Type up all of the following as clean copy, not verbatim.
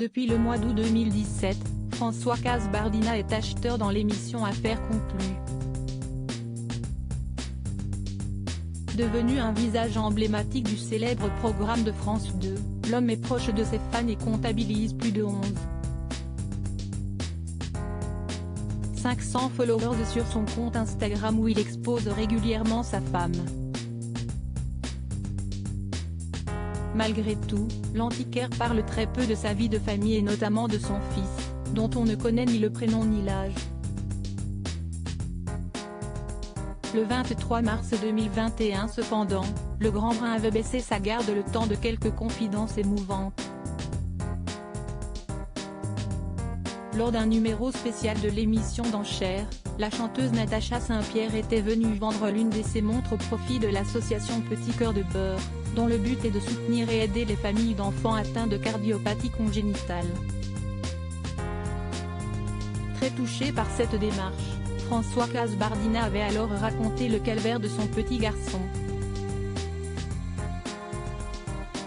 Depuis le mois d'août 2017, François Kasbardina est acheteur dans l'émission Affaires conclues. Devenu un visage emblématique du célèbre programme de France 2, l'homme est proche de ses fans et comptabilise plus de 500 followers sur son compte Instagram où il expose régulièrement sa femme. Malgré tout, l'antiquaire parle très peu de sa vie de famille et notamment de son fils, dont on ne connaît ni le prénom ni l'âge. Le 23 mars 2021 cependant, le Grand Brun avait baissé sa garde le temps de quelques confidences émouvantes. Lors d'un numéro spécial de l'émission d'enchères, la chanteuse Natacha Saint-Pierre était venue vendre l'une de ses montres au profit de l'association Petit Cœur de Beurre, dont le but est de soutenir et aider les familles d'enfants atteints de cardiopathie congénitale. Très touché par cette démarche, François Kasbardina avait alors raconté le calvaire de son petit garçon.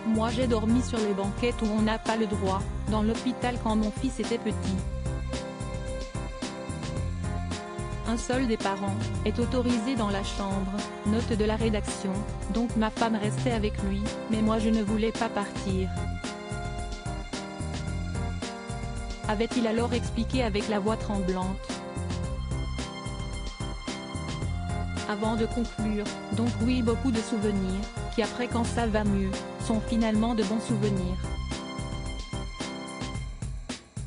« Moi j'ai dormi sur les banquettes où on n'a pas le droit, dans l'hôpital quand mon fils était petit. Un seul des parents est autorisé dans la chambre, note de la rédaction, donc ma femme restait avec lui, mais moi je ne voulais pas partir. » Avait-il alors expliqué avec la voix tremblante. Avant de conclure, donc oui, beaucoup de souvenirs, qui après quand ça va mieux, sont finalement de bons souvenirs.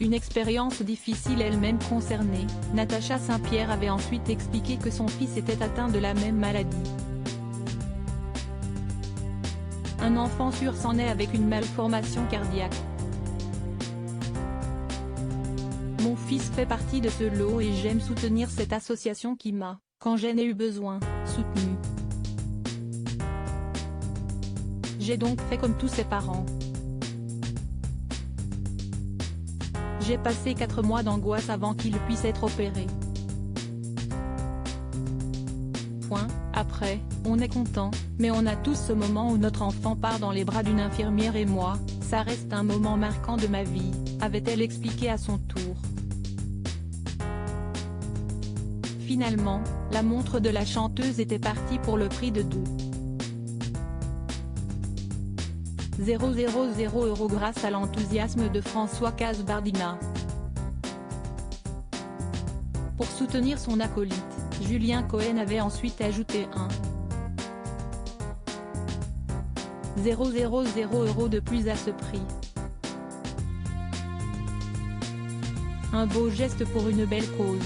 Une expérience difficile elle-même concernée, Natacha Saint-Pierre avait ensuite expliqué que son fils était atteint de la même maladie. Un enfant sûr s'en est avec une malformation cardiaque. Mon fils fait partie de ce lot et j'aime soutenir cette association qui m'a, quand j'en ai eu besoin, soutenu. J'ai donc fait comme tous ses parents. J'ai passé 4 mois d'angoisse avant qu'il puisse être opéré. Après, on est content, mais on a tous ce moment où notre enfant part dans les bras d'une infirmière et moi, ça reste un moment marquant de ma vie, avait-elle expliqué à son tour. Finalement, la montre de la chanteuse était partie pour le prix de 2,000 € grâce à l'enthousiasme de François Kasbardina. Pour soutenir son acolyte, Julien Cohen avait ensuite ajouté 1,000 € de plus à ce prix. Un beau geste pour une belle cause.